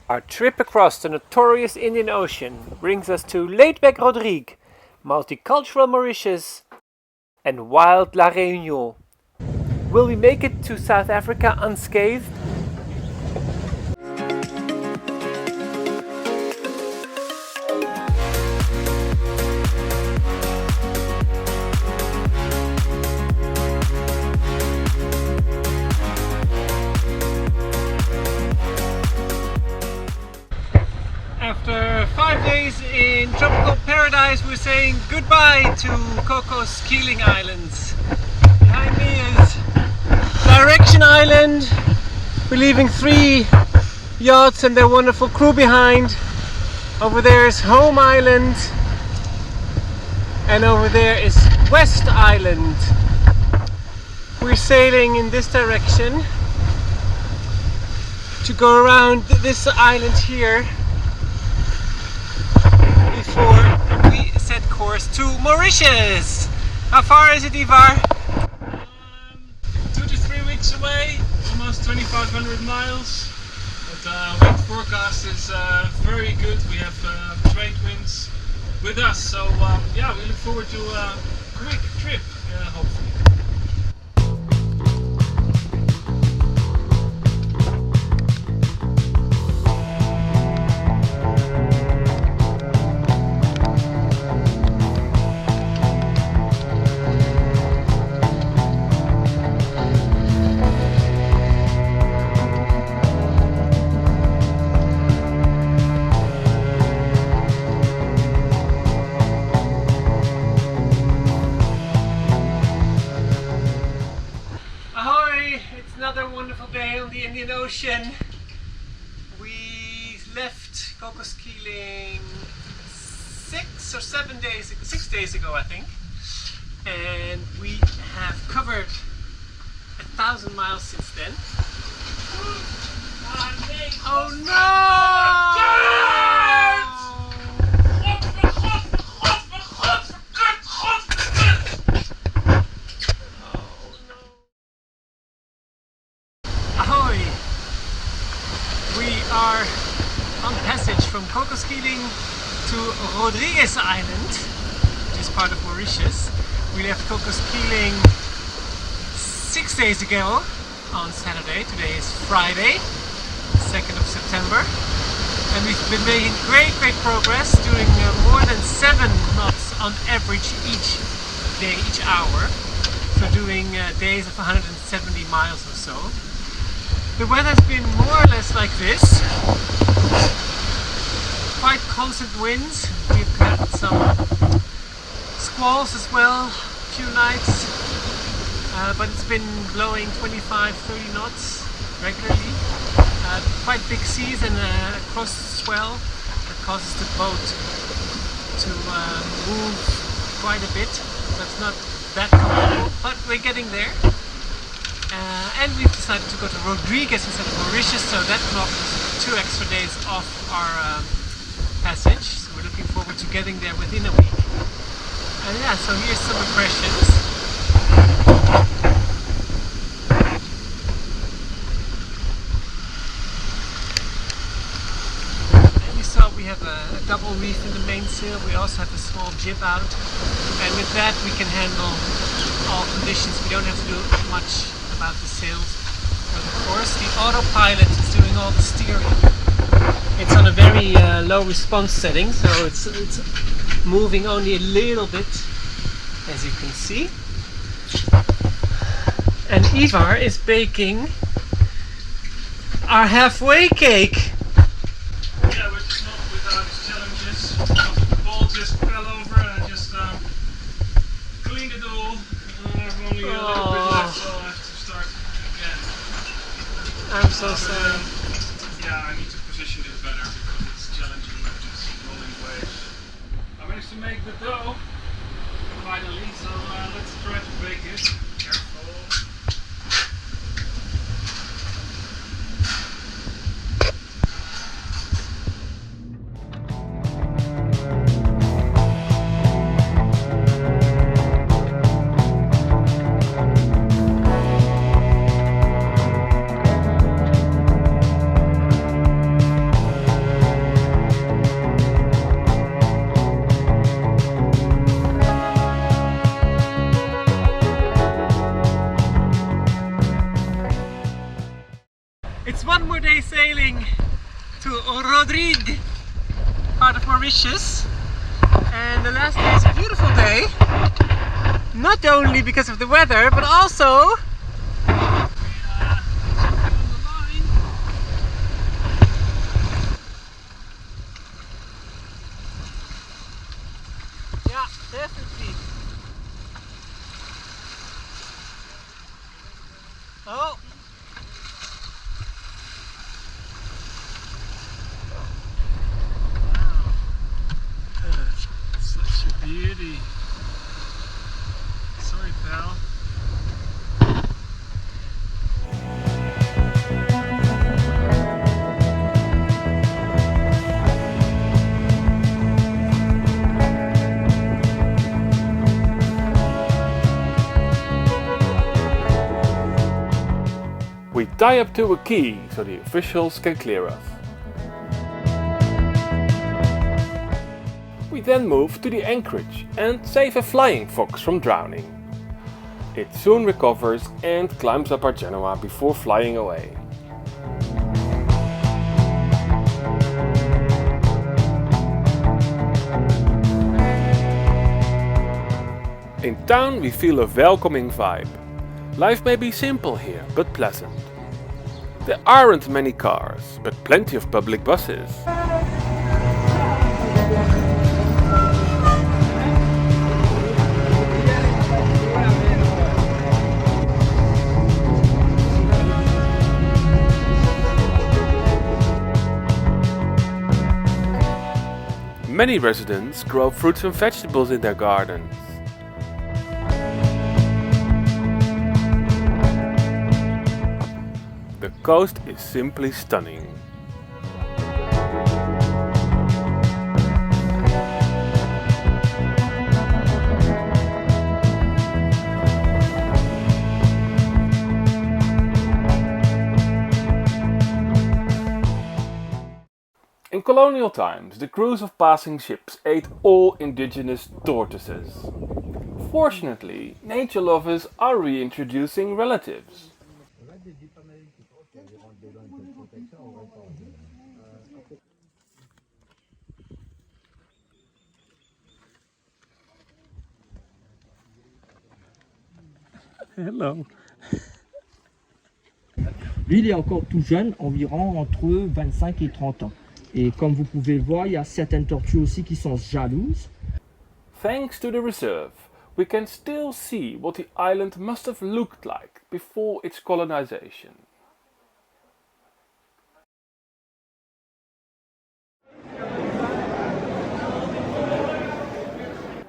Our trip across the notorious Indian Ocean brings us to laid-back Rodrigues, multicultural Mauritius, and wild La Réunion. Will we make it to South Africa unscathed? After 5 days in tropical paradise, we're saying goodbye to Cocos Keeling Islands. Behind me is Direction Island. We're leaving 3 yachts and their wonderful crew behind. Over there is Home Island, and over there is West Island. We're sailing in this direction to go around this island here before we set course to Mauritius. How far is it, Ivar? 2 to 3 weeks away, almost 2,500 miles. But wind forecast is very good. We have trade winds with us, so yeah, we look forward to a quick trip, hopefully. Another wonderful day on the Indian Ocean. We left Cocos Keeling 6 days ago, I think, and we have covered 1,000 miles since then. Oh no! We are on passage from Cocos Keeling to Rodrigues Island, which is part of Mauritius. We left Cocos Keeling 6 days ago on Saturday. Today is Friday, 2nd of September. And we've been making great progress, doing more than 7 knots on average each day, each hour. So doing days of 170 miles or so. The weather's been more or less like this. Quite constant winds. We've had some squalls as well, a few nights. But it's been blowing 25-30 knots regularly. Quite big seas and across the swell that causes the boat to move quite a bit. So it's not that comfortable, but we're getting there. And we've decided to go to Rodrigues instead of Mauritius, so that knocks 2 extra days off our passage. So we're looking forward to getting there within a week. And yeah, so here's some impressions. And you saw we have a double reef in the mainsail. We also have a small jib out, and with that we can handle all conditions. We don't have to do much about the sails. But of course the autopilot is doing all the steering. It's on a very low response setting, so it's moving only a little bit, as you can see. And Ivar is baking our halfway cake. Yeah, which is not without its challenges. The ball just fell over and I just cleaned it all. I have only a little bit left, so I have to start again. I'm so sorry. Yeah, I need to position it better because it's challenging with just rolling waves. I managed to make the dough finally, so let's try to bake it. Careful. sailing to Rodrigues, part of Mauritius, and the last day is a beautiful day, not only because of the weather but also definitely. Oh. Wow. Such a beauty. Sorry, pal. We tie up to a quay so the officials can clear us. We then move to the anchorage and save a flying fox from drowning. It soon recovers and climbs up our genoa before flying away. In town we feel a welcoming vibe. Life may be simple here, but pleasant. There aren't many cars, but plenty of public buses. Many residents grow fruits and vegetables in their gardens. The coast is simply stunning. In colonial times, the crews of passing ships ate all indigenous tortoises. Fortunately, nature lovers are reintroducing relatives. hello. Lui, il est encore tout jeune, environ entre 25 et 30 ans. Et comme vous pouvez le voir, il y a certaines tortues aussi qui sont jalouses. Thanks to the reserve, we can still see what the island must have looked like before its colonization.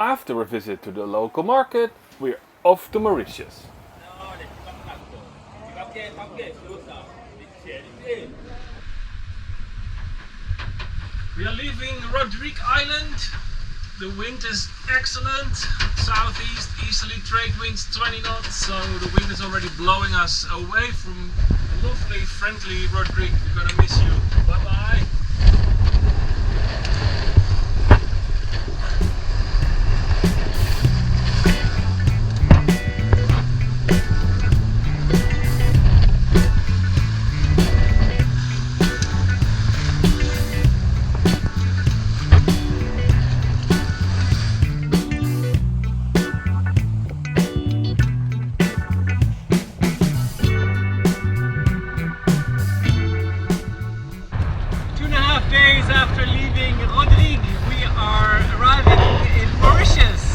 After a visit to the local market, we're off to Mauritius. We are leaving Rodrigues Island. The wind is excellent. Southeast, easterly trade winds 20 knots, so the wind is already blowing us away from a lovely, friendly Rodrigues. We're gonna miss you. Bye bye. After leaving Rodrigues, we are arriving in Mauritius.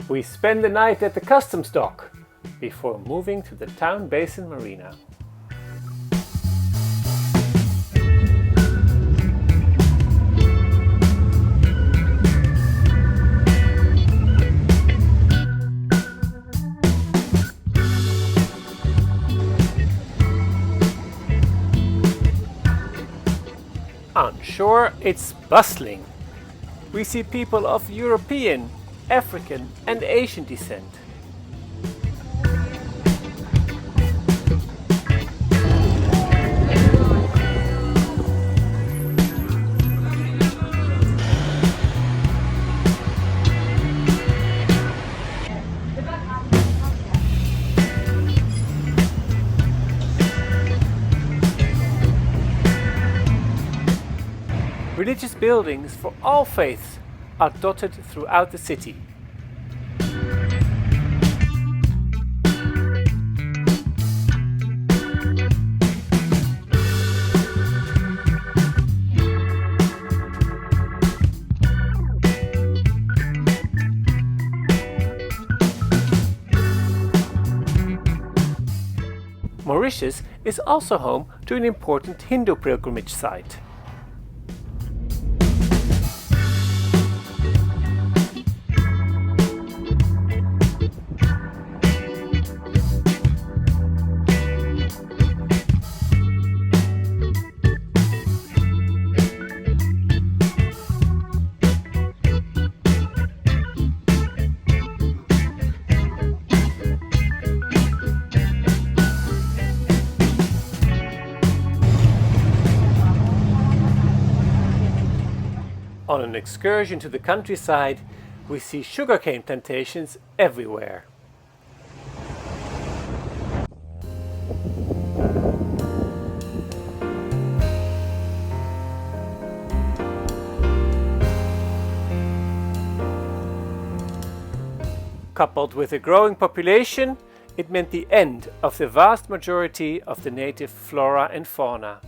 We spend the night at the customs dock before moving to the town basin marina. On shore, it's bustling. We see people of European, African, and Asian descent. Religious buildings for all faiths are dotted throughout the city. Mauritius is also home to an important Hindu pilgrimage site. On an excursion to the countryside, we see sugarcane plantations everywhere. Coupled with a growing population, it meant the end of the vast majority of the native flora and fauna.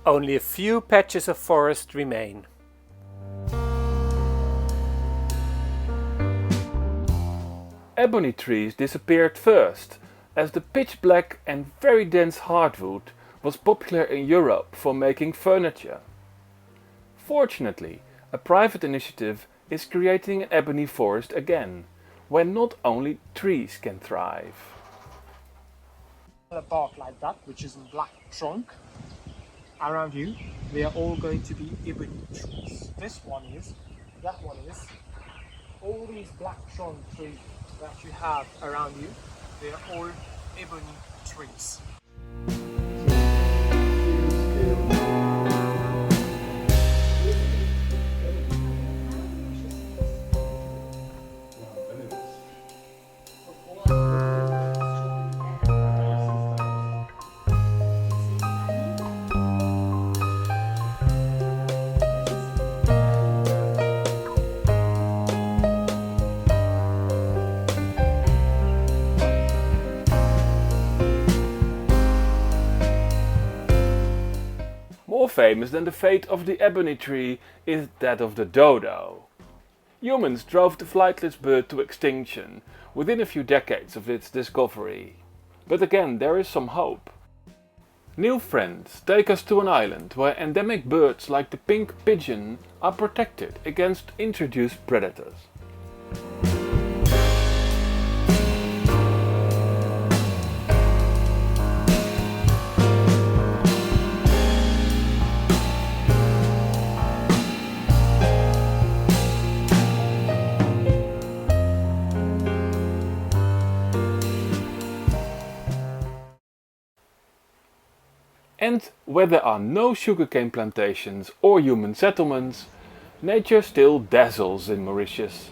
Only a few patches of forest remain. Ebony trees disappeared first, as the pitch black and very dense hardwood was popular in Europe for making furniture. Fortunately, a private initiative is creating an ebony forest again, where not only trees can thrive. A bark like that, which is a black trunk. Around you, they are all going to be ebony trees. This one is, that one is. All these black trunk trees that you have around you, they are all ebony trees. More famous than the fate of the ebony tree is that of the dodo. Humans drove the flightless bird to extinction within a few decades of its discovery. But again, there is some hope. New friends take us to an island where endemic birds like the pink pigeon are protected against introduced predators. And where there are no sugarcane plantations or human settlements, nature still dazzles in Mauritius.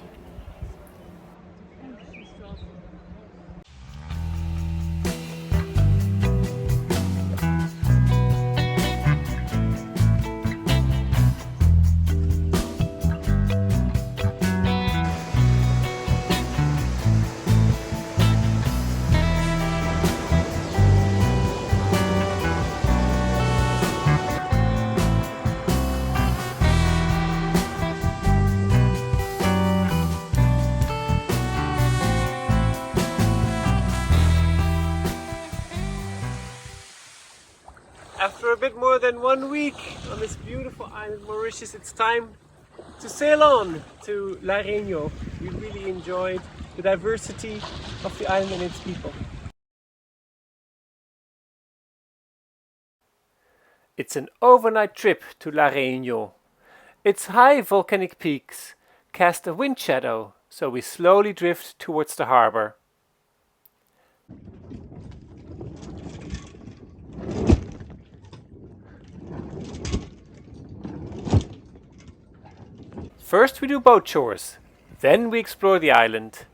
bit more than 1 week on this beautiful island Mauritius. It's time to sail on to La Réunion. We really enjoyed the diversity of the island and its people. It's an overnight trip to La Réunion. Its high volcanic peaks cast a wind shadow, so we slowly drift towards the harbour. First we do boat chores, then we explore the island.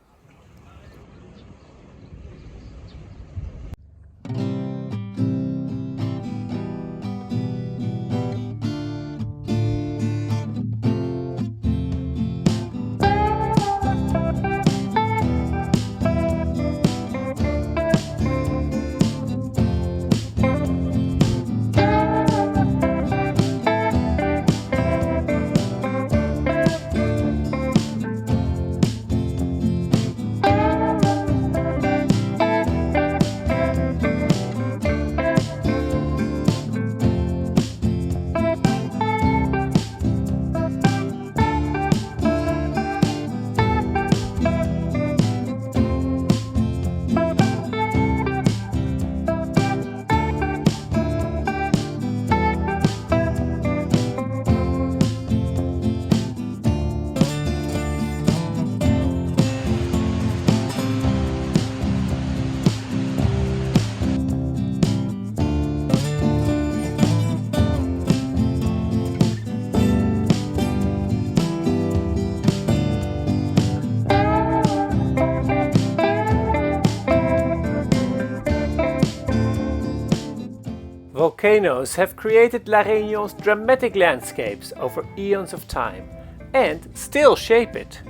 Volcanoes have created La Réunion's dramatic landscapes over eons of time and still shape it.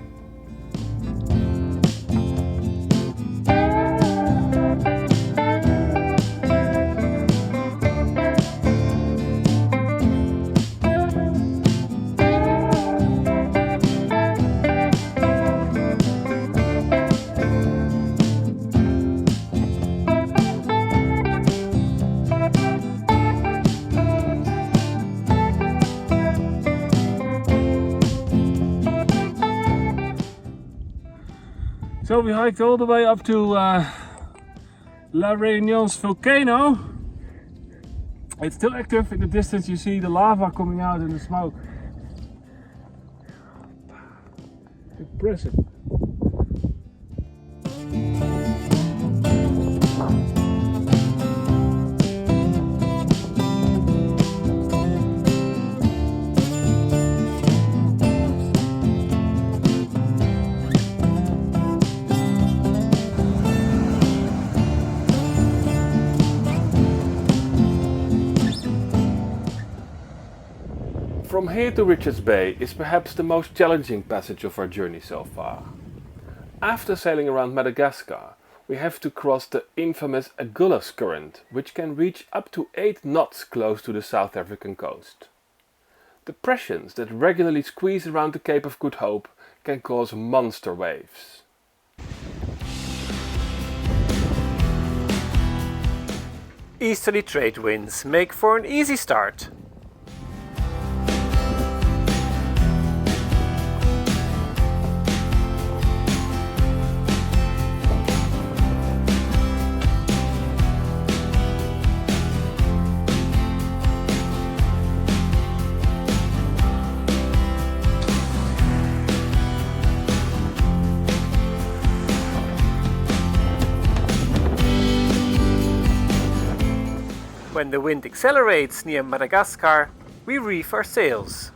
So we hiked all the way up to La Réunion's volcano. It's still active. In the distance you see the lava coming out in the smoke. Impressive. From here to Richards Bay is perhaps the most challenging passage of our journey so far. After sailing around Madagascar, we have to cross the infamous Agulhas current, which can reach up to 8 knots close to the South African coast. The pressures that regularly squeeze around the Cape of Good Hope can cause monster waves. Easterly trade winds make for an easy start. When the wind accelerates near Madagascar, we reef our sails.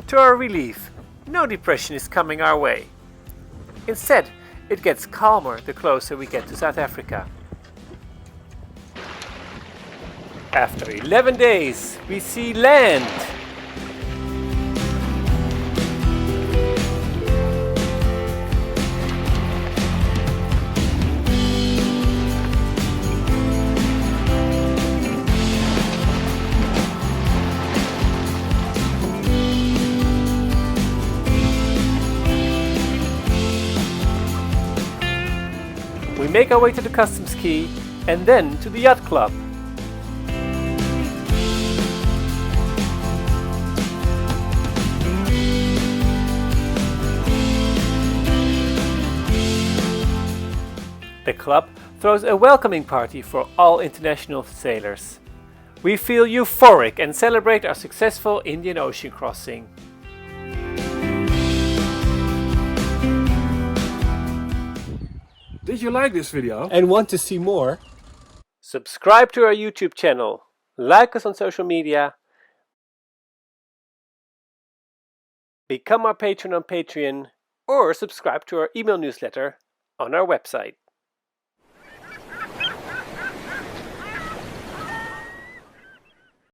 To our relief, no depression is coming our way. Instead, it gets calmer the closer we get to South Africa. After 11 days, we see land. make our way to the customs quay and then to the yacht club. The club throws a welcoming party for all international sailors. We feel euphoric and celebrate our successful Indian Ocean crossing. Did you like this video? And want to see more? Subscribe to our YouTube channel, like us on social media, become our patron on Patreon, or subscribe to our email newsletter on our website.